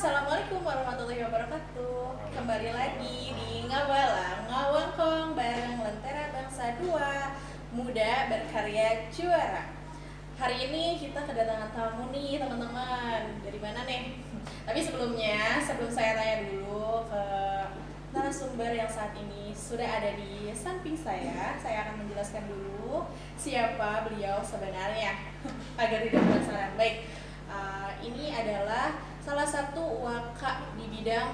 Assalamualaikum warahmatullahi wabarakatuh. Kembali lagi di Ngawalang Ngawangkong bareng Lentera Bangsa 2 Muda Berkarya Juara. Hari ini kita kedatangan tamu nih teman-teman. Dari mana nih? Tapi sebelum saya tanya dulu ke narasumber yang saat ini sudah ada di samping saya akan menjelaskan dulu siapa beliau sebenarnya agar tidak penasaran. Baik, ini adalah salah satu waka di bidang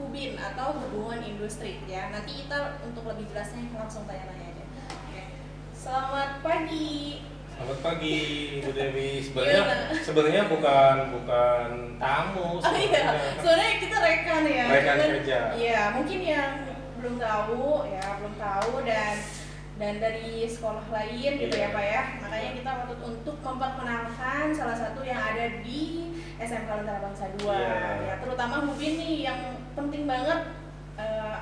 hubin atau hubungan industri ya. Nanti kita untuk lebih jelasnya langsung tanya-tanya aja. Oke. Selamat pagi. Selamat pagi, Bu Dewi. Sebenarnya bukan tamu. Oh iya, soalnya kita rekan ya. Rekan kerja. Iya, mungkin yang belum tahu dan dari sekolah lain gitu ya Pak ya. Makanya kita untuk memperkenalkan salah satu yang ada di SMK Lentera Bangsa 2 ya, terutama hubin nih yang penting banget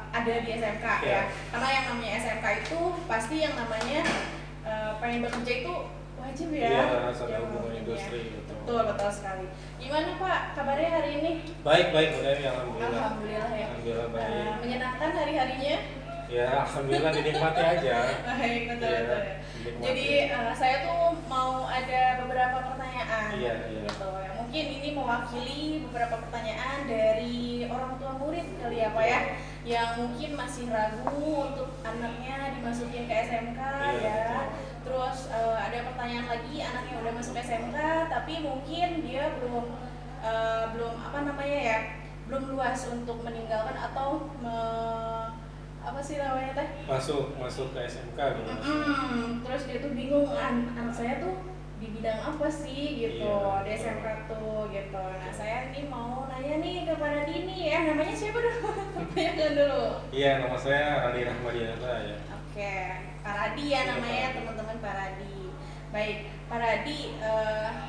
ada di SMK ya. Karena yang namanya SMK itu pasti yang namanya pengen bekerja itu wajib ya. Iya, ada hubungan industri gitu. Betul sekali. Gimana Pak kabarnya hari ini? Baik Bu Dewi, alhamdulillah. Alhamdulillah ya. Alhamdulillah baik. Menyenangkan hari-harinya? Ya, alhamdulillah dinikmati aja. Baik, betul ya. Jadi saya tuh mau ada beberapa pertanyaan gitu ya. Mungkin ini mewakili beberapa pertanyaan dari orang tua murid kali ya Pak ya, yang mungkin masih ragu untuk anaknya dimasukin ke SMK ya. Terus ada pertanyaan lagi, anaknya udah masuk SMK tapi mungkin dia belum belum luas untuk meninggalkan atau masuk ke SMK gitu. Terus dia tuh bingung, anak saya tuh di bidang apa sih gitu di SMK tuh gitu. Nah saya ini mau nanya nih kepada Dini ya, namanya siapa dulu? Pertanyakan dulu. Iya, nama saya Radi Rahmadiansa ya. Oke, Pak Radi ya namanya teman-teman, Pak Radi. Baik, Pak Radi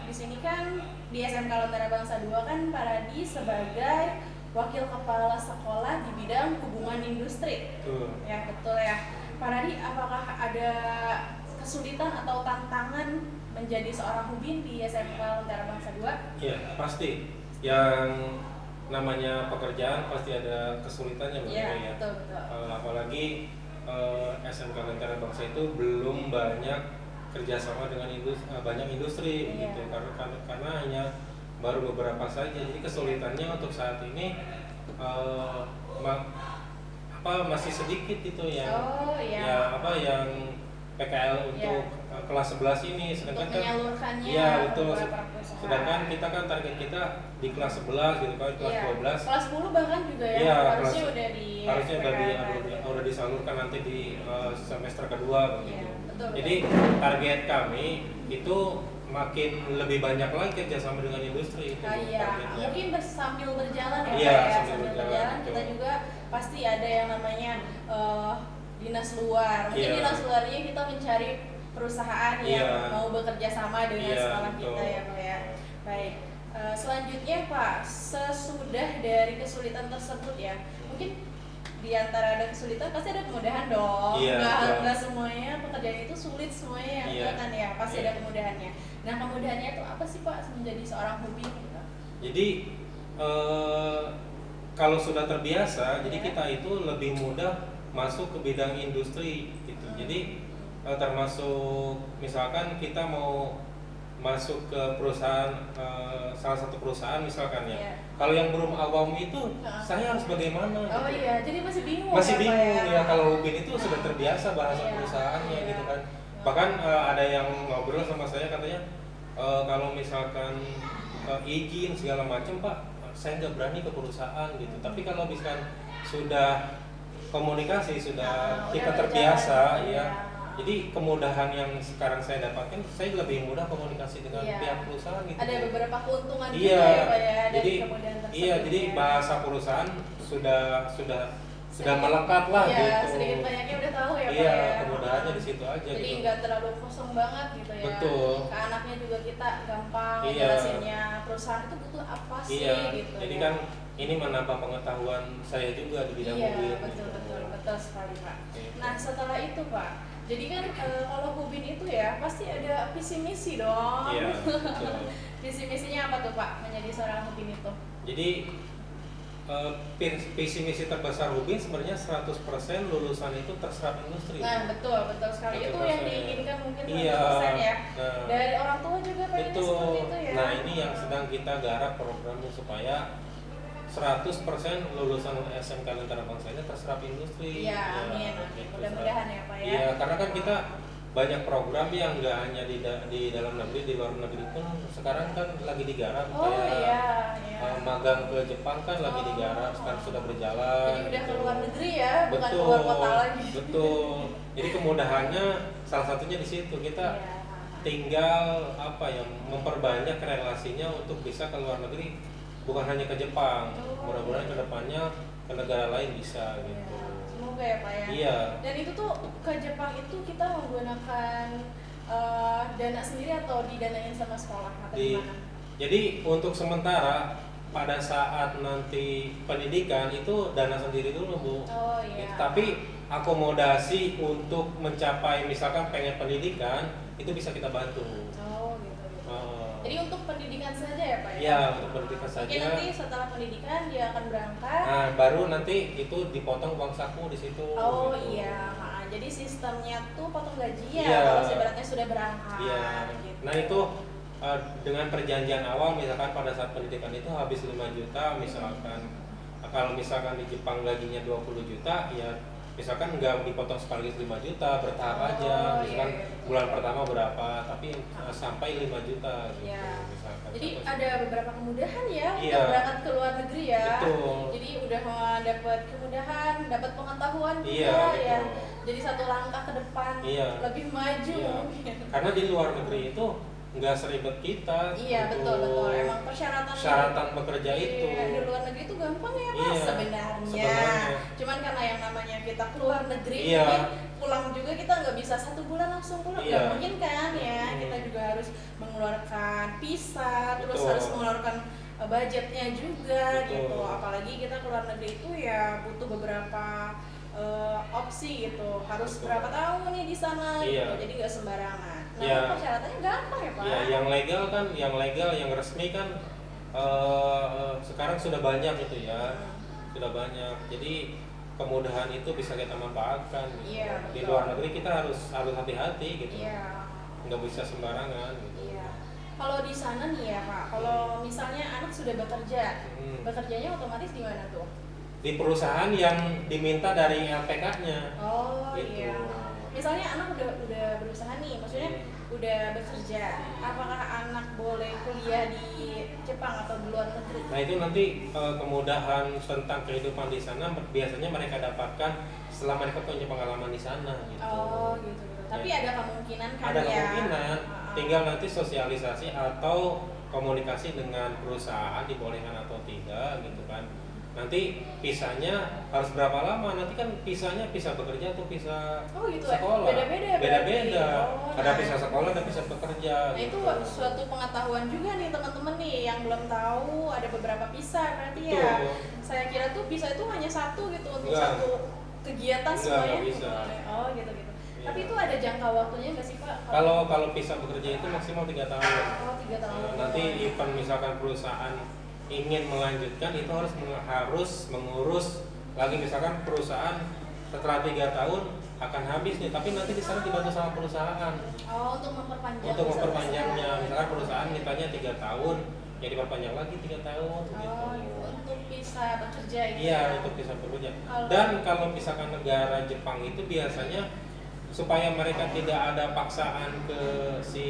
di sini kan di SMK Lentera Bangsa 2 kan Pak Radi sebagai Wakil Kepala Sekolah di bidang hubungan industri. Ya, betul ya. Pak Radi, apakah ada kesulitan atau tantangan menjadi seorang hubin di SMK Lentera Bangsa 2? Iya, pasti. Yang namanya pekerjaan pasti ada kesulitannya ya. Betul. Apalagi SMK Lentera Bangsa itu belum banyak kerjasama dengan banyak industri gitu. Karena hanya baru beberapa saja, jadi kesulitannya untuk saat ini masih sedikit itu yang yang PKL untuk kelas 11 ini, sedangkan sedangkan kita kan target kita di kelas 11 gitu kan, kelas 12, kelas 10 bahkan juga ya, harusnya udah disalurkan nanti di semester kedua begitu. Jadi target kami itu makin lebih banyak lagi kerjasama dengan industri itu. Mungkin sambil berjalan sambil berjalan kita juga pasti ada yang namanya dinas luar. Mungkin dinas luarnya kita mencari perusahaan yang mau bekerja sama dengan sekolah kita ya Pak ya. Baik, selanjutnya Pak, sesudah dari kesulitan tersebut ya, mungkin di antara ada kesulitan pasti ada kemudahan dong. Nggak semuanya pekerjaan itu sulit semuanya kan ya, pasti ada kemudahannya. Nah kemudahannya itu apa sih Pak menjadi seorang hubin gitu? Jadi kalau sudah terbiasa, jadi kita itu lebih mudah masuk ke bidang industri gitu. Jadi termasuk misalkan kita mau masuk ke perusahaan, salah satu perusahaan misalkan ya. Kalau yang belum awam itu saya harus bagaimana? Jadi masih bingung. Kalau hubin itu sudah terbiasa bahasa perusahaannya gitu kan. Bahkan ada yang ngobrol sama saya katanya kalau misalkan izin segala macam Pak, saya nggak berani ke perusahaan gitu. Tapi kalau misalkan sudah komunikasi, sudah kita terbiasa jadi kemudahan yang sekarang saya dapatkan, saya lebih mudah komunikasi dengan pihak perusahaan gitu. Ada beberapa keuntungan juga ya Pak ya dari kemudahan tersebut. Jadi bahasa perusahaan sudah melekat lah gitu. Sedikit banyaknya udah tahu ya Pak ya. Kemudahannya di situ aja. Jadi nggak terlalu kosong banget gitu ya. Betul. Ke anaknya juga kita gampang jelasinnya perusahaan itu butuh apa sih gitu. Jadi kan ini menambah pengetahuan saya juga di bidang hubin. Betul sekali Pak. Nah setelah itu Pak, jadi kan kalau hubin itu ya pasti ada visi misi dong. Iya, betul. Visi misinya apa tuh Pak menjadi seorang hubin itu? Jadi visi misi terbesar Ubin sebenarnya 100% lulusan itu terserap industri. Nah, betul sekali. Itu yang 100%. diinginkan mungkin 100% Iya. ya. Nah, Dari orang tua juga pengennya betul. seperti itu ya. Nah, ini yang sedang kita garap programnya supaya 100% lulusan SMK Lentera Bangsa ini terserap industri. Iya, amin. Gitu, Mudah-mudahan ya, Pak ya. Iya, karena kan kita banyak program yang nggak hanya di dalam negeri, di luar negeri pun sekarang kan lagi digarap. Oh kayak iya. magang ke Jepang kan lagi digarap, sekarang sudah berjalan. Jadi udah gitu. ke luar negeri ya, bukan Betul, keluar kota lagi. betul. Jadi kemudahannya salah satunya di situ, kita Iya. tinggal apa ya, memperbanyak relasinya untuk bisa ke luar negeri, bukan hanya ke Jepang. Mudah-mudahan kedepannya ke negara lain bisa gitu. Semoga ya Pak ya. Iya. Dan itu tuh ke Jepang itu kita menggunakan dana sendiri atau didanain sama sekolah atau gimana? Jadi untuk sementara pada saat nanti pendidikan itu dana sendiri dulu Bu. Oh iya. Tapi akomodasi untuk mencapai misalkan pengen pendidikan itu bisa kita bantu. Oh gitu. Jadi untuk pendidikan saja ya Pak ya? Iya, untuk pendidikan saja. Mungkin nanti setelah pendidikan dia akan berangkat. Nah, baru nanti itu dipotong uang saku di situ. Oh gitu. iya, jadi sistemnya tuh potong gaji ya Iya. kalau sebenarnya sudah berangkat. Iya. Gitu. Nah itu dengan perjanjian awal misalkan pada saat pendidikan itu habis 5 juta misalkan, kalau misalkan di Jepang gajinya 20 juta ya misalkan nggak dipotong sekaligus 5 juta, bertahap aja, misalkan bulan pertama berapa, tapi sampai 5 juta gitu. Iya. Misalkan. Jadi ada beberapa kemudahan ya Iya. untuk berangkat ke luar negeri ya. Betul. Jadi udah dapat kemudahan, dapat pengetahuan juga Iya, ya. betul. Jadi satu langkah ke depan Iya. lebih maju Iya. mungkin. Karena di luar negeri itu nggak seribet kita. Iya untuk betul. Emang persyaratan bekerja itu. Iya, di luar negeri itu gampang ya Pak Iya, sebenarnya. Cuman karena yang namanya kita keluar negeri, Iya. mungkin pulang juga kita nggak bisa 1 bulan langsung pulang, Iya. nggak mungkin kan ya. Kita juga harus mengeluarkan visa, terus Betul. harus mengeluarkan budgetnya juga Betul. gitu. Apalagi kita keluar negeri itu ya butuh beberapa opsi gitu. Harus Betul. berapa tahun nih di sana Iya. gitu. Jadi nggak sembarangan. Nah, Iya. persyaratannya gampang ya Pak. Ya, yang legal, yang resmi kan sekarang sudah banyak itu ya, sudah banyak. Jadi kemudahan itu bisa kita manfaatkan. Gitu. Iya, Di betul. luar negeri kita harus hati-hati gitu, Iya. nggak bisa sembarangan. Gitu. Iya. Kalau di sana nih ya Pak, kalau misalnya anak sudah bekerja, bekerjanya otomatis di mana tuh? Di perusahaan yang diminta dari LPK-nya. Oh Gitu. iya. Misalnya anak udah berusaha nih, maksudnya udah bekerja, apakah anak boleh kuliah di Jepang atau di luar negeri? Nah itu nanti kemudahan tentang kehidupan di sana biasanya mereka dapatkan setelah mereka punya pengalaman di sana. Gitu. Oh gitu. Tapi ada kemungkinan kan Ada ya? kemungkinan, tinggal nanti sosialisasi atau komunikasi dengan perusahaan dibolehkan atau tidak gitu kan. Nanti visanya harus berapa lama? Nanti kan visanya bisa bekerja atau bisa Oh gitu ya? sekolah. Beda-beda ya berarti? Beda-beda. Oh, Ada nah. bisa sekolah, ada bisa bekerja. Nah itu gitu. suatu pengetahuan juga nih teman-teman nih yang belum tahu ada beberapa visa berarti ya. Betul. Saya kira tuh visa itu hanya satu gitu untuk Enggak. satu kegiatan Enggak, semuanya. enggak bisa. Oh gitu. Iya. Tapi itu ada jangka waktunya nggak sih Pak? Kalau bisa bekerja itu maksimal 3 tahun. Oh 3 tahun. Nanti event misalkan perusahaan ingin melanjutkan itu harus mengurus lagi, misalkan perusahaan setelah 3 tahun akan habis nih, tapi nanti di sana dibantu sama perusahaan Oh untuk memperpanjang. untuk visa memperpanjangnya. tersebut. Misalkan perusahaan mintanya 3 tahun, ya diperpanjang lagi 3 tahun Oh gitu. untuk bisa bekerja itu. Iya, ya? untuk bisa bekerja. Kalau- Dan kalau misalkan negara Jepang itu biasanya supaya mereka tidak ada paksaan ke si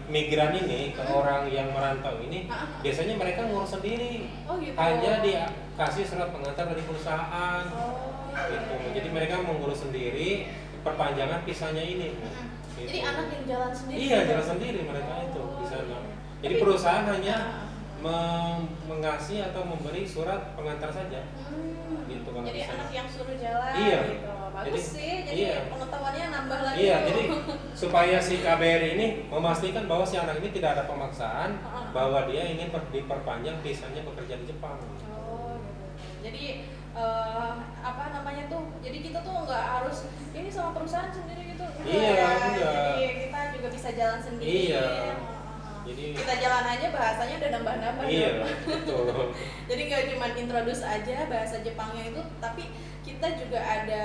migran ini, ke orang yang merantau ini, biasanya mereka ngurus sendiri. Oh gitu. Hanya dikasih surat pengantar dari perusahaan. Oh Gitu. iya. Jadi mereka mengurus sendiri perpanjangan visanya ini. Gitu. Jadi anak yang jalan sendiri. Iya, gitu? jalan sendiri mereka itu di sana. Jadi Tapi- perusahaan hanya mengasih atau memberi surat pengantar saja. Gitu kalau Jadi di sana. anak yang suruh jalan Iya. gitu. Bagus Jadi- sih. Jadi iya. pengetahuannya nambah lagi. Iya, tuh. jadi supaya si KBRI ini memastikan bahwa si anak ini tidak ada pemaksaan bahwa dia ingin diperpanjang visanya bekerja di Jepang. Oh, gitu. Jadi apa namanya tuh? Jadi kita tuh nggak harus ini sama perusahaan sendiri gitu. Enggak Iya, ya. enggak. Jadi kita juga bisa jalan sendiri. Iya. Jadi kita jalan aja bahasanya udah nambah-nambah. iya, ya. betul. Jadi nggak cuma introduce aja bahasa Jepangnya itu, tapi kita juga ada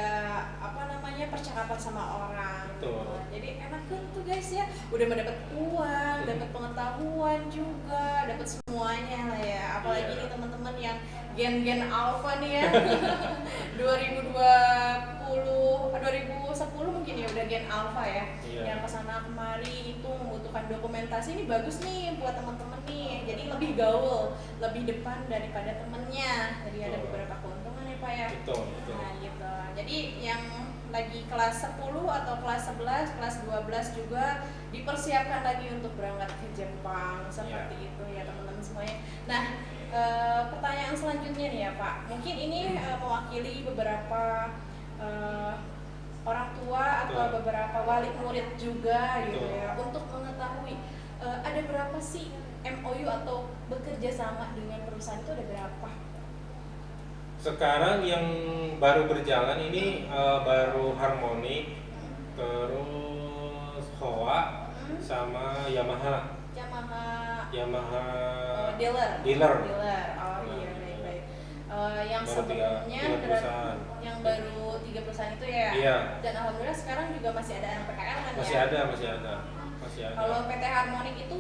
apa namanya percakapan sama orang. Betul. Jadi enak kan tuh guys ya, udah mendapat uang, dapat pengetahuan juga, dapat semuanya lah ya. Apalagi Iya. nih teman-teman yang gen-gen alpha nih ya. 2010 mungkin ya udah gen alpha ya. Iya. Yang kesana kemari itu membutuhkan dokumentasi, ini bagus nih buat teman-teman nih. Jadi lebih gaul, lebih depan daripada temennya. Jadi ada Betul. beberapa keuntungan ya Pak ya. Betul, betul. Nah gitu. Jadi yang lagi kelas 10 atau kelas 11, kelas 12 juga dipersiapkan lagi untuk berangkat ke Jepang seperti itu ya teman-teman semuanya. Nah, pertanyaan selanjutnya nih ya Pak. Mungkin ini mewakili beberapa orang tua atau Betul. beberapa wali murid juga gitu Betul. ya, untuk mengetahui ada berapa sih MOU atau bekerja sama dengan perusahaan itu ada berapa? Sekarang yang baru berjalan ini baru Harmonic, terus Howa, sama Yamaha. Yamaha Dealer. dealer. Oh iya, baik. Yang Baru sebelumnya tiga perusahaan. yang baru 3 perusahaan itu ya. Iya. Dan alhamdulillah sekarang juga masih ada anak PKL kan Masih ya. ada. Kalau PT Harmonic itu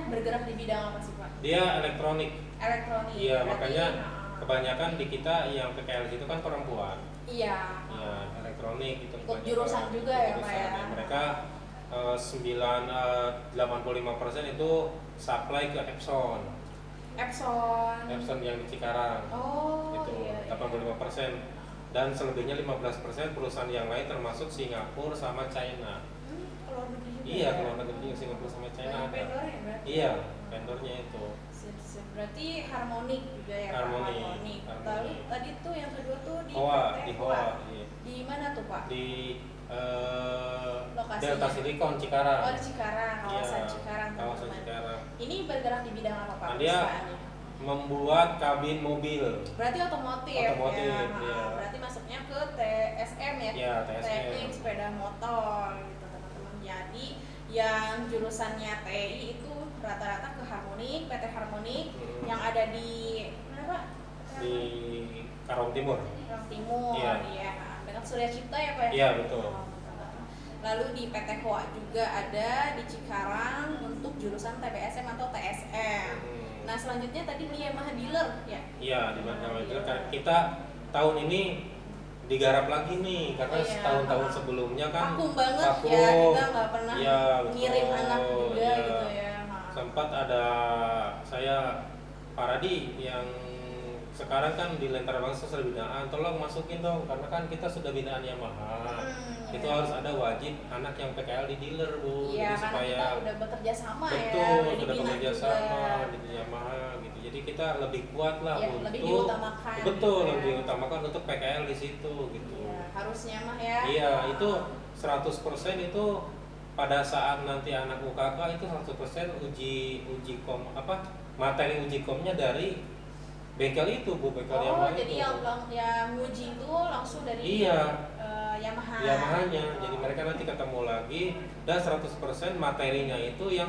bergerak di bidang apa sih Pak? Dia elektronik. Elektronik. Iya, Berarti, makanya kebanyakan di kita yang PKL itu kan perempuan. Iya. Ya, elektronik itu Ikut kebanyakan. jurusan juga ya, Pak, Jurusan. ya? Mereka 85% itu supply ke Epson yang di Cikarang. Oh Itu iya. 85%. Dan selebihnya 15% perusahaan yang lain termasuk Singapura sama China. Keluar negeri juga. Iya, ya? keluar negeri juga Singapura sama China Banyak ada. vendor ya berarti? Iya, vendornya itu. Sip. Berarti Harmonic juga ya Harmonic. Pak? Harmonic. Harmonic. Lalu tadi tuh yang kedua tuh di Hoa, PT di Hoa. Hoa. Iya. Di mana tuh Pak? Di Lokasinya? Delta Silicon Cikarang. Oh di Cikarang, kawasan Iya, Cikarang kawasan teman-teman. Cikarang. Ini bergerak di bidang apa Pak? Nah, dia perusahaannya? membuat kabin mobil. Berarti otomotif, Otomotif, ya. iya. Berarti masuknya ke TSM ya. Iya, TSM. Teknik sepeda motor gitu teman-teman. Jadi yang jurusannya TI itu rata-rata ke Harmonic, PT Harmonic yang ada di mana Pak? Di Karawang Timur. Karawang Timur, Iya. iya. Dengan Surya Cipta ya Pak ya? Iya, betul. Lalu di PT Hoa juga ada di Cikarang untuk jurusan TBSM atau TSM. Nah selanjutnya tadi di Yamaha dealer ya? Iya, di mana itu kan kita tahun ini digarap lagi nih karena Oh, iya. tahun-tahun sebelumnya kan Vakum banget vakum. ya, kita nggak pernah Iya, betul. ngirim anak juga Iya. gitu ya. Sempat ada saya Pak Radi yang sekarang kan di Lentera Bangsa sudah binaan, tolong masukin dong karena kan kita sudah binaan Yamaha. Itu iya. harus ada wajib anak yang PKL di dealer Bu. Iya, Jadi karena supaya kita udah bekerja sama ya, betul udah sudah dibina bekerja juga. sama di Yamaha gitu. Jadi kita lebih kuat lah Iya, untuk lebih diutamakan betul gitu ya. lebih diutamakan untuk PKL di situ gitu. Iya, harusnya mah ya. Iya, itu 100% itu pada saat nanti anak UKK itu 100% uji kom materi uji komnya dari bengkel itu Bu, bengkel Oh, Yamaha jadi itu. yang nguji itu langsung dari Iya. Yamaha. Yamahanya. Jadi mereka nanti ketemu lagi dan 100% materinya itu yang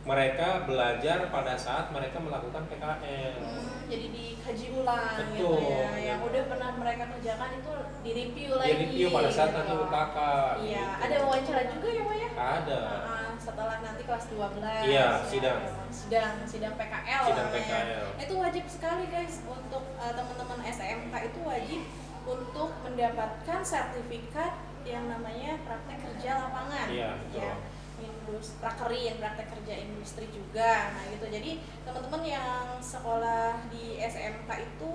mereka belajar pada saat mereka melakukan PKL. Jadi dikaji ulang gitu Betul. ya. Yang udah pernah mereka kerjakan itu direview lagi. Di-review pada saat gitu. nanti UKK. Iya, gitu. ada wawancara juga ya Pak ya? Ada. Setelah nanti kelas 12. Iya, ya. sidang. Sidang PKL Sidang namanya. PKL. Itu wajib sekali guys untuk teman-teman SMK itu wajib untuk mendapatkan sertifikat yang namanya praktek kerja lapangan. Iya, betul. Ya. Prakerin, praktek kerja industri juga. Nah gitu, jadi teman-teman yang sekolah di SMK itu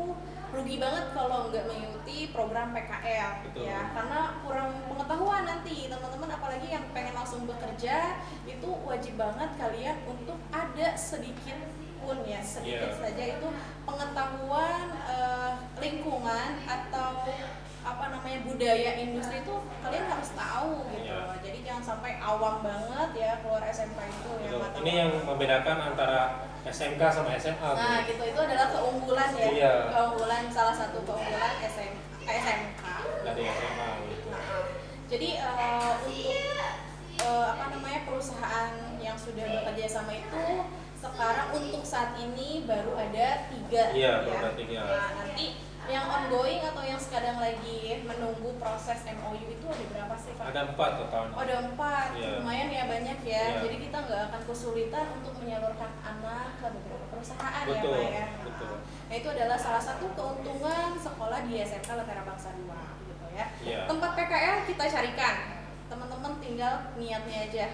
rugi banget kalau nggak mengikuti program PKL. Betul. Ya, karena kurang pengetahuan nanti teman-teman, apalagi yang pengen langsung bekerja itu wajib banget kalian untuk ada sedikit pun ya, sedikit Yeah. saja itu pengetahuan lingkungan atau budaya industri itu kalian harus tahu gitu. Iya. Jadi jangan sampai awam banget ya keluar SMK itu ya. Betul. mata Ini yang membedakan antara SMK sama SMA. Bu. Nah gitu, itu adalah keunggulan ya. Iya. Keunggulan, salah satu keunggulan SMK. Dari SMA gitu. Jadi untuk perusahaan yang sudah bekerja sama itu sekarang untuk saat ini baru ada 3. Iya, ya. baru ada 3. Nah, nanti yang ongoing atau yang sedang lagi menunggu proses MOU itu ada berapa sih Pak? Ada 4 totalnya. Oh, ada 4, Iya. lumayan ya, banyak ya. Iya. Jadi kita nggak akan kesulitan untuk menyalurkan anak ke beberapa perusahaan Betul, ya Pak ya. betul. Nah itu adalah salah satu keuntungan sekolah di SMK Lentera Bangsa 2 gitu ya. Iya. Tempat PKL kita carikan, teman-teman tinggal niatnya aja.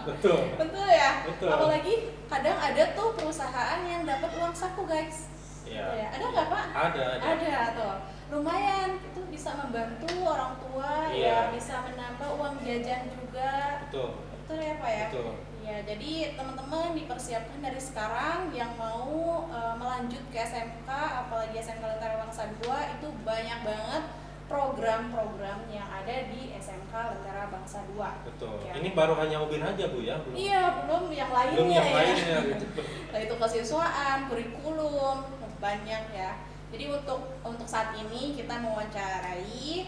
Betul. Betul ya. Betul. Apalagi kadang ada tuh perusahaan yang dapat uang saku guys. Iya. Gitu ya. Ada nggak Pak? Ada. Ada tuh. Lumayan itu bisa membantu orang tua Iya. ya, bisa menambah uang jajan juga. Betul. Betul ya Pak ya? Betul. Ya, jadi teman-teman dipersiapkan dari sekarang yang mau melanjut ke SMK, apalagi SMK Lentera Bangsa 2 itu banyak banget program-program yang ada di SMK Lentera Bangsa 2. Betul. Ya. Ini baru hanya UBIN aja Bu ya, belum. Iya, belum yang lainnya Belum yang ya. lainnya gitu. Nah, itu kesiswaan, kurikulum, banyak ya. Jadi untuk saat ini kita mewawancarai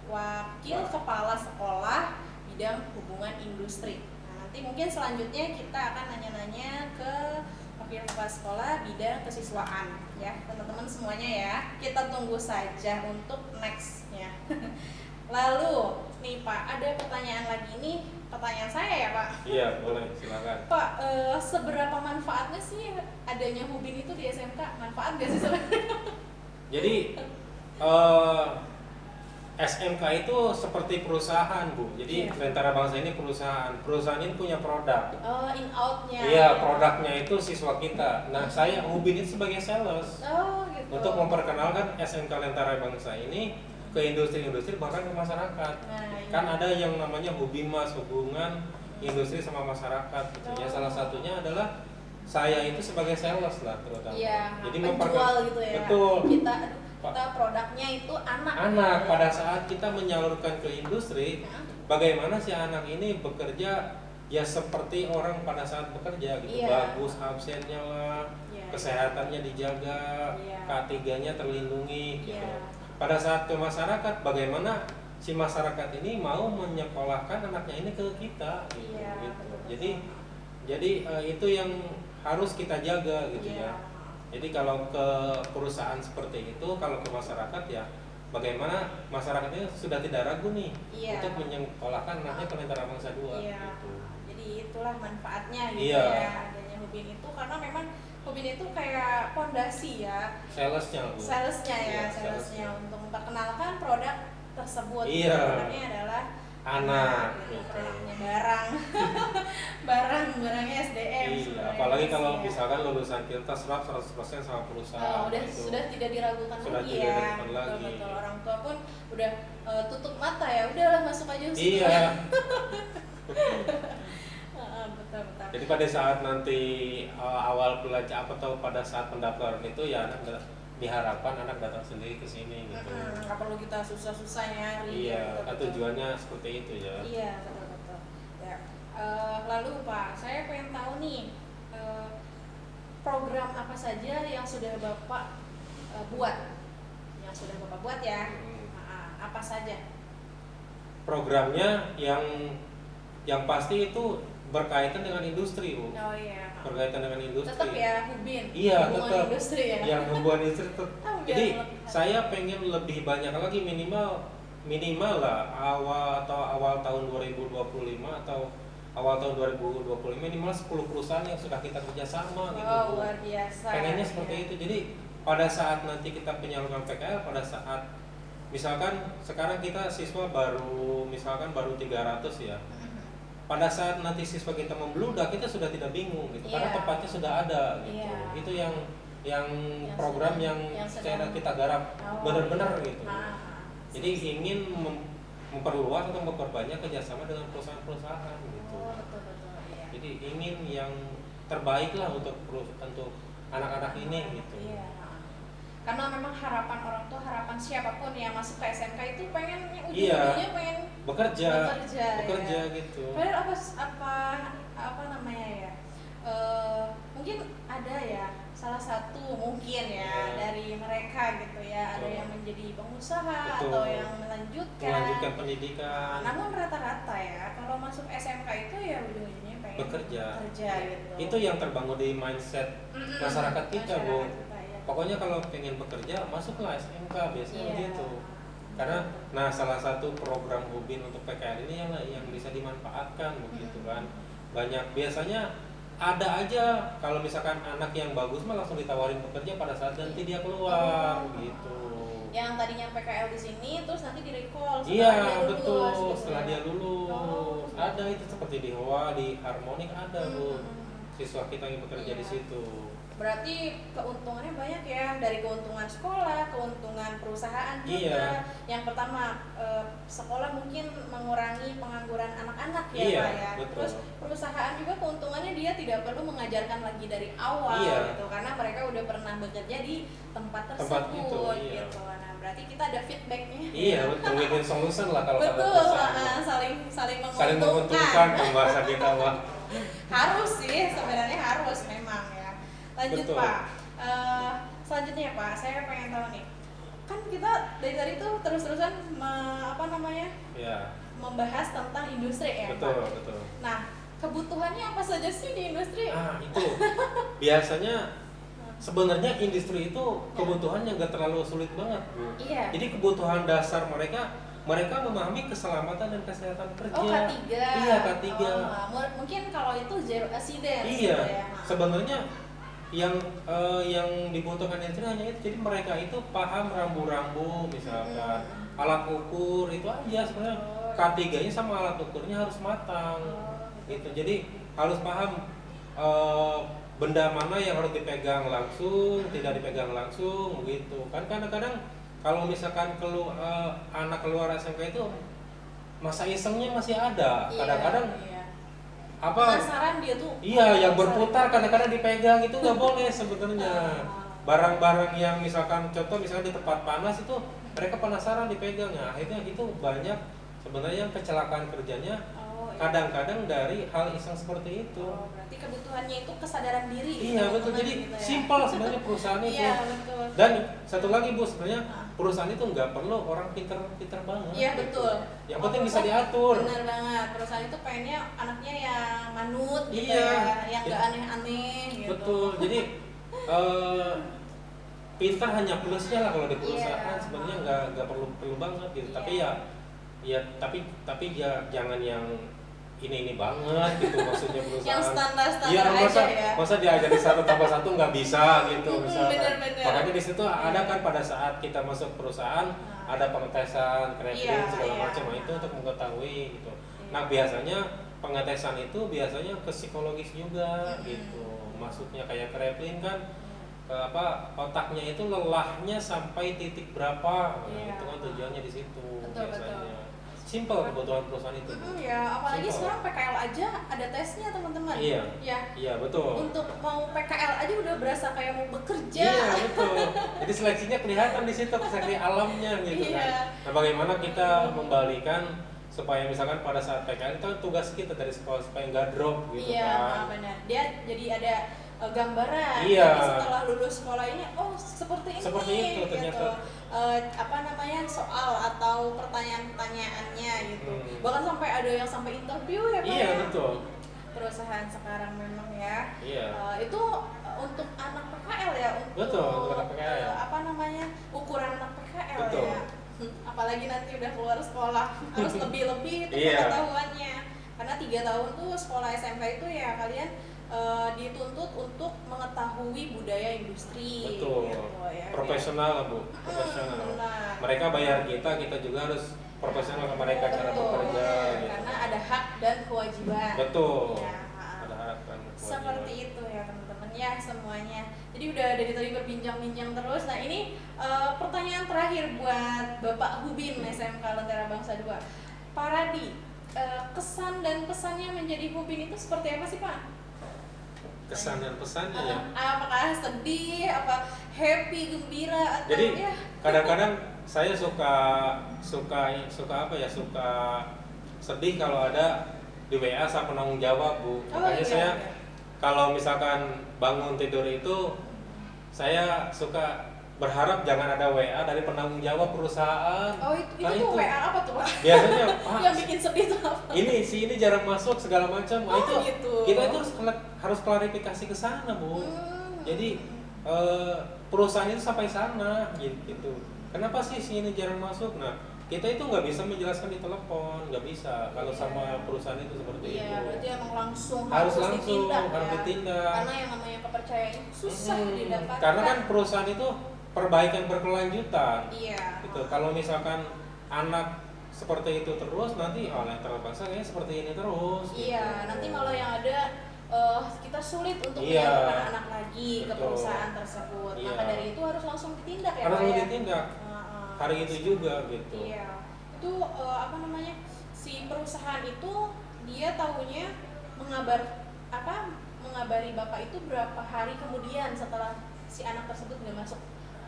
wakil kepala sekolah bidang hubungan industri. Nah, nanti mungkin selanjutnya kita akan nanya-nanya ke wakil kepala sekolah bidang kesiswaan ya, teman-teman semuanya ya. Kita tunggu saja untuk nextnya. Lalu nih Pak, ada pertanyaan lagi nih, pertanyaan saya ya Pak. Iya, boleh, silakan. Pak, seberapa manfaatnya sih adanya Hubin itu di SMK? Manfaat gak sih sebenarnya? Jadi SMK itu seperti perusahaan Bu. Jadi Iya. Lentera Bangsa ini perusahaan. Perusahaan ini punya produk. Oh, in outnya. Iya, produknya itu siswa kita. Nah, saya Ubin itu sebagai sales Oh, gitu. untuk memperkenalkan SMK Lentera Bangsa ini ke industri-industri bahkan ke masyarakat. Nah, iya. Kan ada yang namanya Hubimas, hubungan industri sama masyarakat gitu. Ya, salah satunya adalah saya itu sebagai sales lah terutama. Iya, Jadi penjual gitu ya. Betul. Kita produknya itu anak. Anak pada saat kita menyalurkan ke industri, Nah, bagaimana si anak ini bekerja ya seperti orang pada saat bekerja gitu. Iya. Bagus absennya lah, iya, kesehatannya dijaga, Iya. K3-nya terlindungi gitu. Iya. Pada saat ke masyarakat, bagaimana si masyarakat ini mau menyekolahkan anaknya ini ke kita gitu. Iya, Gitu. betul-betul. Jadi itu yang harus kita jaga gitu Iya. ya. Jadi kalau ke perusahaan seperti itu, kalau ke masyarakat ya bagaimana masyarakatnya sudah tidak ragu nih Iya. untuk menyekolahkan anaknya ke Lentera Bangsa 2 Iya. gitu. Jadi itulah manfaatnya gitu Iya. ya adanya Hubin itu, karena memang Hubin itu kayak fondasi ya. Salesnya Bu. Salesnya ya, Iya, salesnya untuk memperkenalkan produk tersebut. Iya. Produknya adalah Anak gitu, gitu. produknya barang, barangnya SDM. Iya, sebenarnya apalagi sih kalau ya. misalkan lulusan kita serap 100% sama perusahaan Udah gitu. sudah tidak diragukan Sudah lagi tidak ya. diragukan lagi. Betul, orang tua pun udah tutup mata ya, udahlah masuk aja sini. Iya. Betul. Jadi pada saat nanti awal belajar atau pada saat pendaftaran itu ya anak diharapkan anak datang sendiri ke sini gitu. Nggak perlu kita susah-susah nyari. Iya, kan betul. tujuannya seperti itu ya. Iya, betul. Ya. Lalu Pak, saya pengen tahu nih program apa saja yang sudah Bapak buat, ya. Hmm. Apa saja? Programnya yang pasti itu berkaitan dengan industri, Bu. Oh iya. Berkaitan dengan industri. Tetap ya Hubin. Iya, hubungan tetap. industri ya. Yang hubungan industri tetap. biar Jadi lebih- saya pengen lebih banyak lagi minimal lah awal tahun 2025 atau awal tahun 2025 minimal 10 perusahaan yang sudah kita kerjasama gitu. Oh, Bu. luar biasa. Pengennya seperti Ya. itu. Jadi pada saat nanti kita penyaluran PKL, pada saat misalkan sekarang kita siswa baru 300 ya. Pada saat nanti siswa kita membludak, kita sudah tidak bingung gitu, karena Iya. tempatnya sudah ada gitu. Iya. Itu yang program sedang- yang sedang- kita garap Oh, benar-benar iya. gitu. Jadi Sip. ingin memperluas atau memperbanyak kerjasama dengan perusahaan-perusahaan gitu. Oh, betul. Iya. Jadi ingin yang terbaik lah untuk anak-anak ini gitu. Iya. Karena memang harapan orang tua, harapan siapapun yang masuk ke SMK itu pengen Iya. ujung-ujungnya pengen Bekerja ya. gitu. Padahal apa namanya ya? Mungkin ada ya salah satu mungkin ya Iya. dari mereka gitu ya, ada Betul. yang menjadi pengusaha Betul. atau yang melanjutkan. Melanjutkan pendidikan. Namun rata-rata ya kalau masuk SMK itu ya ujung-ujungnya pengen bekerja gitu. Itu yang terbangun di mindset masyarakat kita, Bu. Ya. Pokoknya kalau pengen bekerja masuklah SMK, biasanya Iya. begitu. Karena salah satu program Hubin untuk PKL ini yang bisa dimanfaatkan begitu kan. Banyak biasanya ada aja kalau misalkan anak yang bagus mah langsung ditawarin bekerja pada saat nanti dia keluar gitu. Yang tadinya PKL di sini terus nanti di-recall Iya, setelah dia lulus, betul, gitu setelah ya. dia lulus. Ada itu seperti di Hoa, di Harmonik ada, Bu. Siswa kita yang bekerja Iya. di situ. Berarti keuntungannya banyak ya, dari keuntungan sekolah, keuntungan perusahaan juga. Iya. Yang pertama sekolah mungkin mengurangi pengangguran anak-anak ya, Iya, Pak ya. betul. Terus perusahaan juga keuntungannya dia tidak perlu mengajarkan lagi dari awal Iya. gitu, karena mereka udah pernah bekerja di tempat tersebut Tempat itu, iya. gitu. Nah, berarti kita ada feedbacknya. Iya, betul, win-win solution lah kalau kata Betul, perusahaan. saling Saling menguntungkan. menguntungkan bahasa kita, Pak. Harus sih, sebenarnya harus memang ya. Lanjut Betul. Pak. Selanjutnya Pak, saya pengen tahu nih. Kan kita dari tadi tuh terus-terusan Ya, membahas tentang industri ya, betul, Pak. betul. Nah, kebutuhannya apa saja sih di industri? Itu biasanya sebenarnya industri itu kebutuhannya nggak terlalu sulit banget, Bu. Iya. Jadi kebutuhan dasar mereka memahami keselamatan dan kesehatan kerja. Oh, K3. Iya, K3. Mungkin kalau itu zero accident Iya, gitu ya. sebenarnya yang dibutuhkan industri hanya itu. Jadi mereka itu paham rambu-rambu misalkan, alat ukur itu aja sebenarnya. K3-nya sama alat ukurnya harus matang. Gitu. Jadi harus paham benda mana yang harus dipegang langsung, tidak dipegang langsung gitu. Kan kadang-kadang kalau misalkan anak keluar SMK itu masa isengnya masih ada. Kadang-kadang penasaran dia tuh. Iya, yang berputar kadang-kadang dipegang itu nggak boleh sebenarnya. Barang-barang yang misalkan contoh misalnya di tempat panas itu mereka penasaran dipegang ya. Akhirnya itu banyak sebenarnya kecelakaan kerjanya kadang-kadang dari hal iseng seperti itu. Berarti kebutuhannya itu kesadaran diri. Iya, betul. Jadi gitu ya. simpel sebenarnya perusahaan itu. Iya, betul. Dan satu lagi Bu, sebenarnya perusahaan itu nggak perlu orang pinter banget. Iya, betul. Yang penting bisa diatur. Benar banget. Perusahaan itu pengennya anaknya yang manut gitu Iya. ya, yang nggak aneh-aneh gitu. Betul. Jadi pintar hanya plusnya lah kalau di perusahaan. Iya. Sebenarnya nggak perlu banget gitu. Iya. Tapi ya jangan yang ini banget gitu maksudnya perusahaan. Yang standar-standar Iya, aja ya. masa diajarin 1+1 nggak bisa gitu misalkan. Bener-bener. Makanya di situ ada kan pada saat kita masuk perusahaan ada pengetesan, Iya, segala iya. macam. Nah, itu untuk mengetahui gitu. Iya. Nah, biasanya pengetesan itu biasanya ke psikologis juga gitu. Maksudnya kayak kreplin kan otaknya itu lelahnya sampai titik berapa. Nah, Iya. itu kan tujuannya di situ Betul, biasanya. Simpel kebutuhan perusahaan itu. Ya, apalagi Simpel. sekarang PKL aja ada tesnya teman-teman. Iya. Ya. Iya, betul. Untuk mau PKL aja udah berasa kayak mau bekerja. Iya, betul. Jadi seleksinya kelihatan di situ, seleksi alamnya gitu Iya. kan. Nah, bagaimana kita membalikan supaya misalkan pada saat PKL itu tugas kita dari sekolah supaya nggak drop gitu Iya, kan. benar. Dia jadi ada gambaran. Iya. Jadi setelah lulus sekolah ini, oh seperti ini. Seperti itu ternyata. Gitu. Soal atau pertanyaan-pertanyaannya gitu. Bahkan sampai ada yang sampai interview ya Pak. Iya, ya? betul. Perusahaan sekarang memang ya. Iya. Itu untuk anak PKL ya, untuk Betul, untuk anak PKL. Ukuran anak PKL Betul. ya. Apalagi nanti udah keluar sekolah harus lebih-lebih itu Iya. pengetahuannya. Karena 3 tahun tuh sekolah SMK itu ya kalian dituntut untuk mengetahui budaya industri. Betul. Gitu, ya. Profesional lah, Bu. Profesional. Benar. Mereka bayar kita juga harus profesional ke mereka cara Betul, bekerja gitu. karena ada hak dan kewajiban. Betul. Ya. Ada harapan kewajiban. Seperti itu ya teman-teman ya semuanya. Jadi udah dari tadi berbincang-bincang terus. Nah ini pertanyaan terakhir buat Bapak Hubin SMK Lentera Bangsa 2. Pak Radi, kesan dan pesannya menjadi Hubin itu seperti apa sih Pak? Kesan dan pesannya ya. Apakah sedih, apa happy, gembira atau Jadi ya? kadang-kadang saya suka sedih kalau ada di WA saya penanggung jawab, Bu. Makanya iya, saya iya. kalau misalkan bangun tidur itu saya suka berharap jangan ada WA dari penanggung jawab perusahaan. Oh itu Nah, tuh WA apa tuh Pak? biasanya Pak, Yang bikin sedih tuh apa? ini jarang masuk segala macam. Nah, Oh, itu gitu. kita itu harus klarifikasi ke sana, Bu. Jadi perusahaan itu sampai sana gitu. Kenapa sih si ini jarang masuk? Nah, kita itu nggak bisa menjelaskan di telepon, nggak bisa kalau sama perusahaan itu seperti itu. Iya, berarti emang langsung Harus ditindak, harus ya. ditindak. Karena yang namanya kepercayaan itu susah didapatkan. Karena kan perusahaan itu perbaikan berkelanjutan. Iya. Gitu. Kalau misalkan anak seperti itu terus, nanti yang terbangsa kayaknya seperti ini terus. Iya, gitu. nanti malah yang ada kita sulit untuk Iya. menyalurkan anak lagi ke Betul. perusahaan tersebut. Iya. Maka dari itu harus langsung ditindak ya Harus Pak ya. ditindak. Hari itu juga gitu. Iya. Itu apa namanya? Si perusahaan itu dia tahunya mengabari Bapak itu berapa hari kemudian setelah si anak tersebut nggak masuk.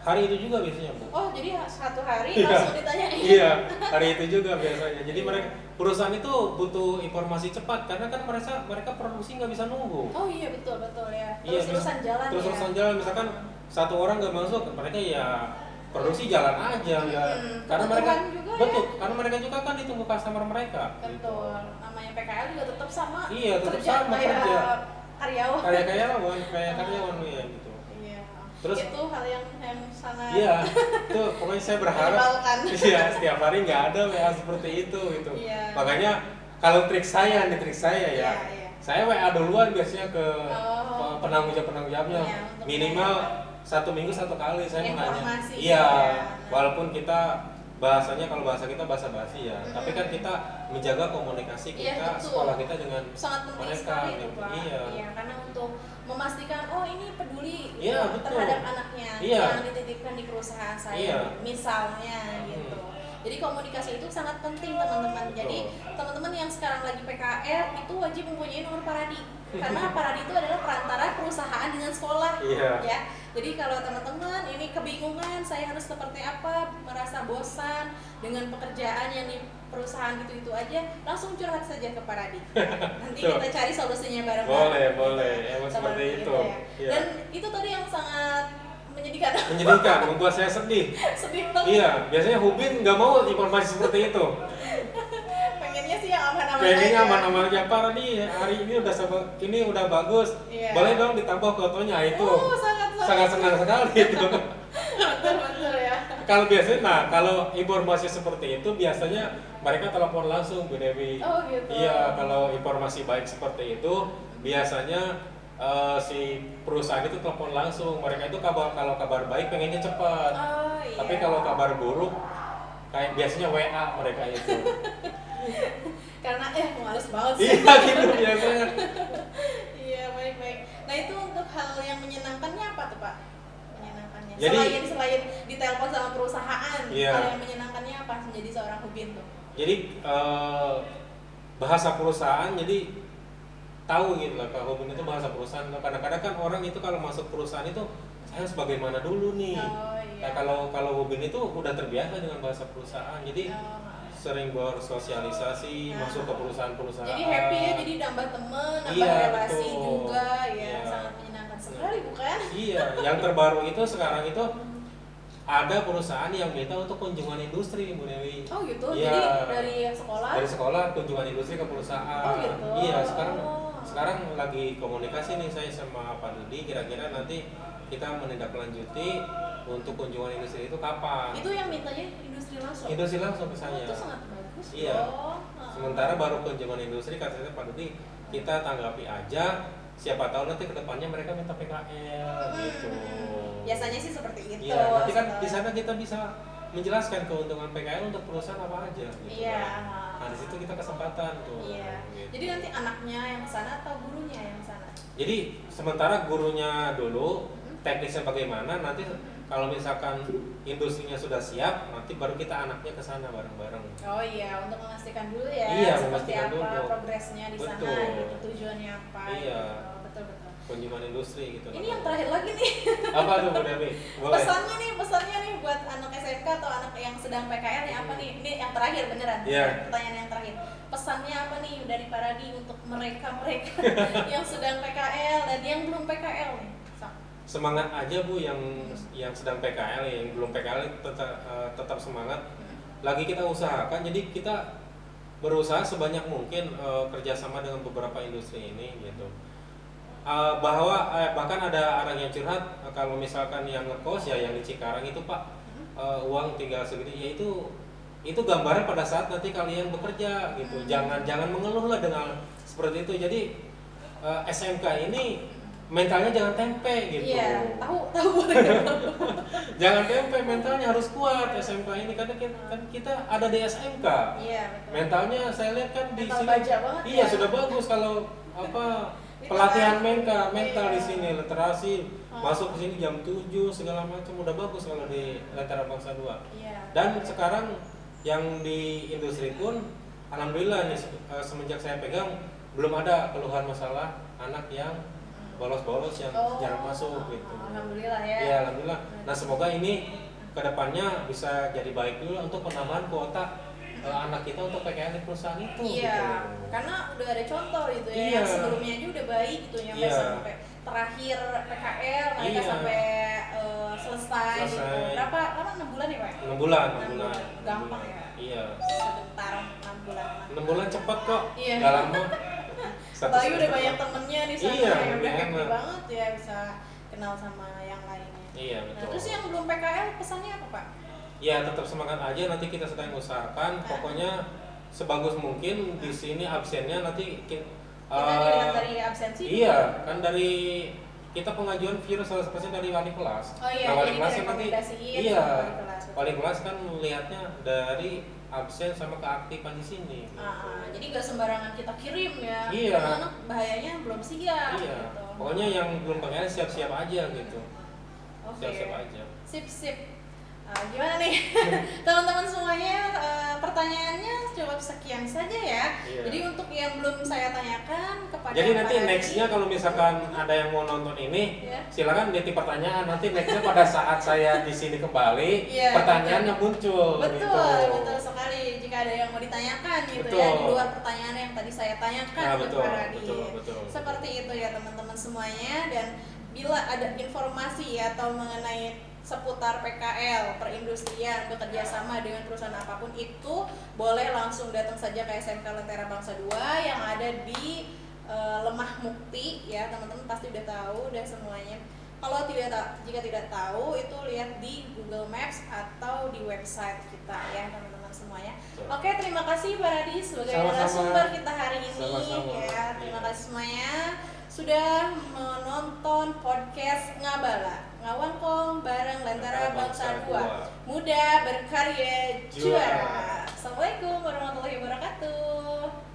Hari itu juga biasanya, Bu. Oh, jadi satu hari Iya. langsung ditanyain. Iya, hari itu juga biasanya. Jadi mereka perusahaan itu butuh informasi cepat karena kan mereka produksi nggak bisa nunggu. Oh iya betul ya. Iya, Terus-terusan jalan terus-terusan ya. jalan, misalkan satu orang nggak masuk, mereka ya produksi jalan aja ya. Karena mereka Kebutuhan juga betul, ya. karena mereka juga kan ditunggu customer mereka. Betul. Namanya PKL juga tetap sama. Iya, tetap kerja sama kayak kerja. karyawan. Kayak karyawan ya gitu. Iya. Terus itu hal yang sangat iya, itu pokoknya saya berharap menyebalkan. iya, setiap hari nggak ada WA seperti itu gitu. Iya. Makanya kalau trik saya ya, Iya. saya WA duluan biasanya ke Oh. penanggung jawabnya. Iya, untuk Minimal 1 minggu 1 kali saya mau nanya. Informasi, Iya, ya. walaupun kita bahasanya kalau bahasa kita bahasa basi ya, tapi kan kita menjaga komunikasi Iya, kita, betul. sekolah kita dengan sangat penting mereka, sekali itu gitu. Pak. Iya. Karena untuk memastikan ini peduli Iya, betul. terhadap anaknya Iya. yang dititipkan di perusahaan saya Iya. misalnya gitu. Jadi komunikasi itu sangat penting teman-teman. Betul. Jadi teman-teman yang sekarang lagi PKL itu wajib mempunyai nomor Paradi. Karena Paradi itu adalah perantara perusahaan dengan sekolah. Iya. Ya. Jadi kalau teman-teman ini kebingungan saya harus seperti apa, merasa bosan dengan pekerjaan yang di perusahaan itu aja, langsung curhat saja ke Paradi. Nanti Tuh. kita cari solusinya bareng-bareng. Boleh, emang seperti itu. ya. Iya. Dan itu tadi yang sangat menyedihkan. Menyedihkan, membuat saya sedih. Sedih banget. Iya, biasanya Hubin nggak mau informasi seperti itu. Pengennya sih yang aman-aman Pengennya aja. aman-aman aja, Pak nih hari ini udah bagus. Iya. Boleh dong ditambah fotonya itu. Sangat Sangat senang sekali itu. betul ya. Kalau biasanya, kalau informasi seperti itu biasanya mereka telepon langsung, Bu Dewi. Oh gitu. Iya, kalau informasi baik seperti itu biasanya si perusahaan itu telepon langsung. Mereka itu kalau kabar baik pengennya cepat. Oh iya. Tapi kalau kabar buruk kayak biasanya WA mereka itu. Karena males banget sih. Iya gitu biasanya. Iya, baik. Nah, itu untuk hal yang menyenangkannya apa tuh, Pak? Menyenangkannya. Jadi- Selain ditelepon sama perusahaan, Iya. hal yang menyenangkannya apa menjadi seorang Hubin tuh? Jadi bahasa perusahaan jadi tahu gitu lah, kalau Hubin itu bahasa perusahaan. Kadang-kadang kan orang itu kalau masuk perusahaan itu saya harus bagaimana dulu nih. Oh iya. Nah, kalau Hubin itu udah terbiasa dengan bahasa perusahaan, jadi sering bersosialisasi, Nah. masuk ke perusahaan-perusahaan. Jadi happy ya, jadi nambah temen, nambah Iya, relasi betul. juga ya, Iya. sangat menyenangkan sekali bukan? Iya, yang terbaru itu sekarang itu ada perusahaan yang minta untuk kunjungan industri, Bu Dewi. Oh gitu, Iya. jadi dari sekolah? Dari sekolah kunjungan industri ke perusahaan. Oh gitu. Iya, sekarang lagi komunikasi nih saya sama Pak Dudi, kira-kira nanti kita menindaklanjuti untuk kunjungan industri itu kapan? Itu yang mintanya industri langsung? Industri langsung ke Oh, saya. itu sangat bagus. Iya. loh. Sementara baru kunjungan industri, katanya Pak Dudi, kita tanggapi aja. Siapa tahu nanti kedepannya mereka minta PKL gitu. Biasanya sih seperti itu. Iya, nanti kan setelah- di sana kita bisa menjelaskan keuntungan PKL untuk perusahaan apa aja. Gitu. Iya. Nah di situ kita kesempatan tuh. Iya. Gitu. Jadi nanti anaknya yang sana atau gurunya yang sana? Jadi sementara gurunya dulu, teknisnya bagaimana, nanti kalau misalkan industrinya sudah siap, nanti baru kita anaknya ke sana bareng-bareng. Oh iya, untuk memastikan dulu ya Iya, seperti memastikan apa dulu. progresnya di sana, Betul. gitu, tujuannya apa. Iya. Gitu. Betul. Kunjungan industri gitu. Ini yang terakhir lagi nih. Apa tuh Bu Dewi? Boleh. Pesannya nih buat anak SMK atau anak yang sedang PKL nih apa nih? Ini yang terakhir beneran. Iya. Pertanyaan yang terakhir. Pesannya apa nih dari Paradi untuk mereka yang sedang PKL dan yang belum PKL nih? So. semangat aja Bu yang sedang PKL, yang belum PKL tetap semangat. Lagi kita usahakan, jadi kita berusaha sebanyak mungkin kerjasama dengan beberapa industri ini gitu. Bahwa bahkan ada orang yang curhat kalau misalkan yang ngekos ya yang di Cikarang itu Pak, uang tinggal segitu, ya itu gambarnya pada saat nanti kalian bekerja gitu. Jangan mengeluh lah dengan seperti itu. Jadi SMK ini mentalnya jangan tempe gitu. Iya, tahu. Jangan tempe, mentalnya harus kuat SMK ini karena kita ada di SMK. Iya, betul. Mentalnya saya lihat kan di Mental sini. baja banget Iya, ya. sudah bagus kalau pelatihan mental di sini, literasi. Masuk ke sini jam 7 segala macam udah bagus kalau di Lentera Bangsa 2. Iya. Dan sekarang yang di industri pun alhamdulillah nih semenjak saya pegang belum ada keluhan masalah anak yang bolos-bolos yang jarang masuk gitu. Alhamdulillah ya. Iya, alhamdulillah. Nah, semoga ini kedepannya bisa jadi baik dulu untuk penambahan kuota anak kita untuk PKL di perusahaan itu. Iya, gitu. karena udah ada contoh gitu ya. Iya. Yang sebelumnya aja udah baik gitu, yang Iya. sampai terakhir PKL mereka Iya. sampai selesai gitu. Berapa lama? 6 bulan ya Pak? 6 bulan. Gampang ya. Iya. Sebentar 6 bulan. 6 bulan cepat kok. Iya. Gak lama. Apalagi udah banyak temennya di sana, Iya, ya udah happy enak. banget ya bisa kenal sama yang lainnya. Iya, Nah, betul. terus yang belum PKL pesannya apa Pak? Ya, tetap semangat aja, nanti kita sedang usahakan. Pokoknya sebagus mungkin di sini absennya nanti Kita dilihat dari absensi. iya, kan dari kita pengajuan virus 100% dari wali kelas. Oh iya, nah, wali jadi kelas kan nanti direkomendasiin iya, sama wali kelas. wali kelas kan melihatnya dari absen sama keaktifan di sini. Jadi gak sembarangan kita kirim ya. Iya. Karena anak bahayanya belum siap. Iya. Gitu. Pokoknya yang belum PKL siap-siap aja gitu. Oke. Siap-siap aja. Sip. Gimana nih teman-teman semuanya, pertanyaannya cukup sekian saja ya. Iya. Jadi untuk yang belum saya tanyakan kepada Jadi nanti Pak nextnya Hadi, kalau misalkan ada yang mau nonton ini, Iya. silakan titip pertanyaan. Nanti nextnya pada saat saya di sini kembali, Iya, pertanyaannya muncul. betul gitu. betul sekali. Jika ada yang mau ditanyakan gitu Betul. ya di luar pertanyaan yang tadi saya tanyakan Nah, ke betul, Pak Hadi. betul. Seperti itu ya teman-teman semuanya. Dan bila ada informasi atau mengenai seputar PKL, perindustrian, bekerja sama dengan perusahaan apapun itu, boleh langsung datang saja ke SMK Lentera Bangsa 2 yang ada di Lemah Mukti ya, teman-teman pasti udah tahu udah semuanya. Kalau jika tidak tahu itu lihat di Google Maps atau di website kita ya teman-teman semuanya. Oke, terima kasih Pak Hadi sebagai narasumber kita hari ini. Sama-sama. Ya, terima kasih semuanya sudah menonton podcast Ngawangkong bareng Lentera Bangsa 2. Muda berkarya juara. Assalamualaikum warahmatullahi wabarakatuh.